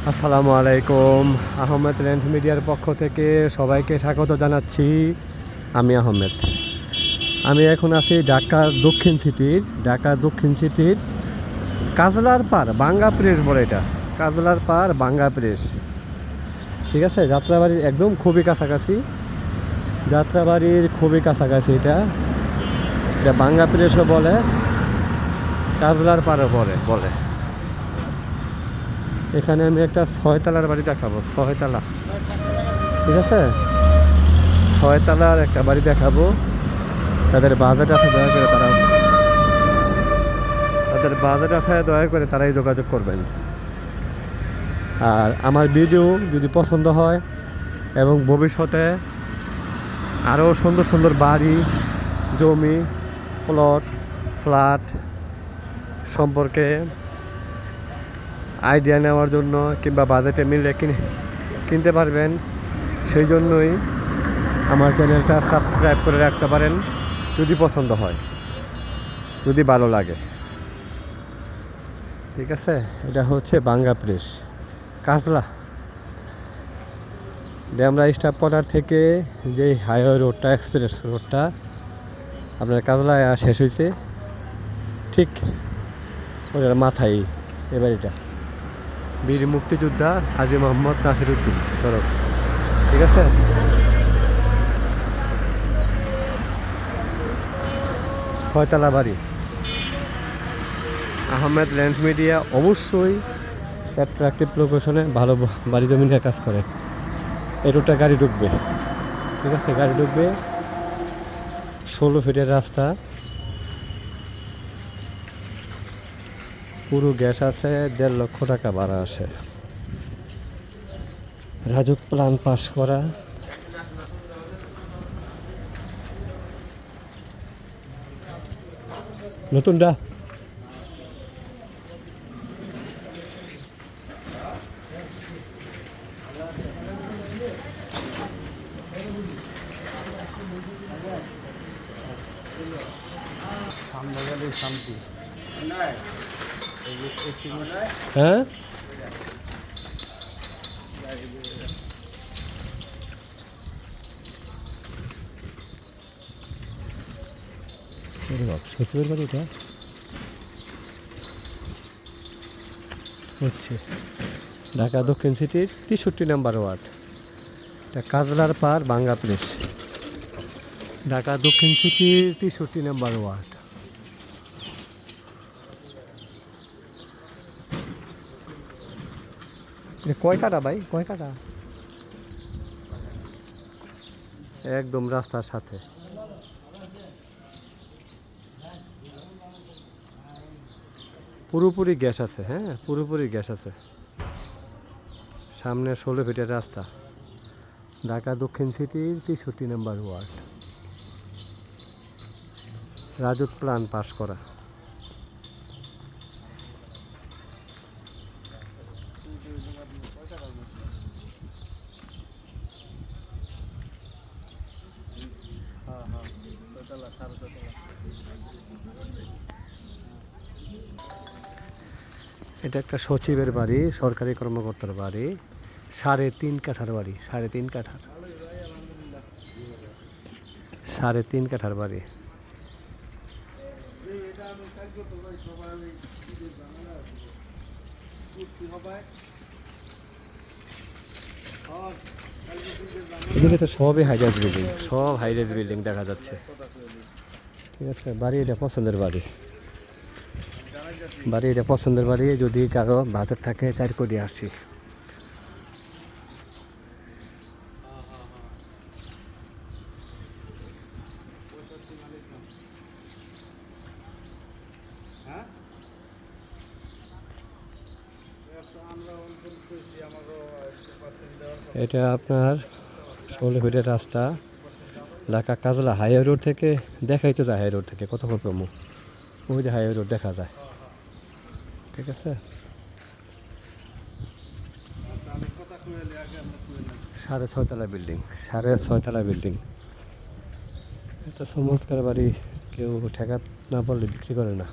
আসসালামু আলাইকুম। আহমেদ ল্যান্ড মিডিয়ার পক্ষ থেকে সবাইকে স্বাগত জানাচ্ছি। আমি আহমেদ। আমি এখন আছি ঢাকা দক্ষিণ সিটির কাজলার পার বাঙ্গা প্রেস বলে এটা। কাজলার পার বাঙ্গা প্রেস, ঠিক আছে। যাত্রাবাড়ির একদম খুবই কাছাকাছি, এটা বাঙ্গা প্রেসও বলে, কাজলার পারও বলে। এখানে আমি একটা 6 তলার বাড়ি দেখাবো। 6 তলা, ঠিক আছে। 6 তলার একটা বাড়ি দেখাবো। তাদের বাজেট আছে, দয়া করে তারাই যোগাযোগ করবেন। আর আমার ভিডিও যদি পছন্দ হয় এবং ভবিষ্যতে আরও সুন্দর সুন্দর বাড়ি, জমি, প্লট, ফ্ল্যাট সম্পর্কে আইডিয়া নেওয়ার জন্য কিংবা বাজেটে মিললে কিনতে পারবেন, সেই জন্যই আমার চ্যানেলটা সাবস্ক্রাইব করে রাখতে পারেন। যদি পছন্দ হয়, যদি ভালো লাগে, ঠিক আছে। এটা হচ্ছে বাঙ্গা press, Kajla Demra staff quarter থেকে যে হাইওয়ে রোডটা, এক্সপ্রেস রোডটা আপনার কাজলায় শেষ হয়েছে, ঠিক ওটার মাথায় এ বাড়িটা। বীর মুক্তিযোদ্ধা হাজী মোহাম্মদ নাসিরউদ্দিন সড়ক, ঠিক আছে। ছয়তলা বাড়ি। আহমেদ ল্যান্ড মিডিয়া অবশ্যই অ্যাট্রাকটিভ লোকেশনে ভালো বাড়ি জমিনের কাজ করে। এই রোডটা গাড়ি ঢুকবে, ঠিক আছে। গাড়ি ঢুকবে, 16 ফিটের রাস্তা, পুরো গ্যাস আছে, 1.5 লক্ষ টাকা ভাড়া আসে। রাজুক প্ল্যান পাস করা। নতুনটা হ্যাঁ, সচিবের বাড়ি এটা হচ্ছে ঢাকা দক্ষিণ সিটির 63 নম্বর ওয়ার্ড। এটা কাজলার পার বাঙ্গা প্লেস, ঢাকা দক্ষিণ সিটির 63 নম্বর ওয়ার্ড। কয় কাটা ভাই, কয় কাটা? একদম রাস্তার সাথে। পুরোপুরি গ্যাস আছে, হ্যাঁ, পুরোপুরি গ্যাস আছে। সামনে 16 ফিটের রাস্তা, ঢাকা দক্ষিণ সিটির 63 নম্বর ওয়ার্ড। রাজুক প্ল্যান পাস করা। এটা একটা সচিবের বাড়ি, সরকারি কর্মকর্তার বাড়ি। 3.5 কাঠার বাড়ি, 3.5 কাঠার, 3.5 কাঠার বাড়ি। এগুলো তো সবই হাইরাইজ বিল্ডিং, সব হাইরাইজ বিল্ডিং দেখা যাচ্ছে, ঠিক আছে। বাড়ি এটা পছন্দের বাড়ি, যদি কারো বাজার থাকে 4 কোটি আসছি। এটা আপনার 16 ফিটের রাস্তা, ঢাকা কাজলা হাইওয়ে রোড থেকে দেখাই তো যায়, হাইওয়ে রোড থেকে কত প্রমো, ওই যে হাইওয়ে রোড দেখা যায়, ঠিক আছে। 6.5 তলা বিল্ডিং, 6.5 তলা বিল্ডিং। এটা চমৎকার বাড়ি, কেউ ঠেকা না পড়লে বিক্রি করে না।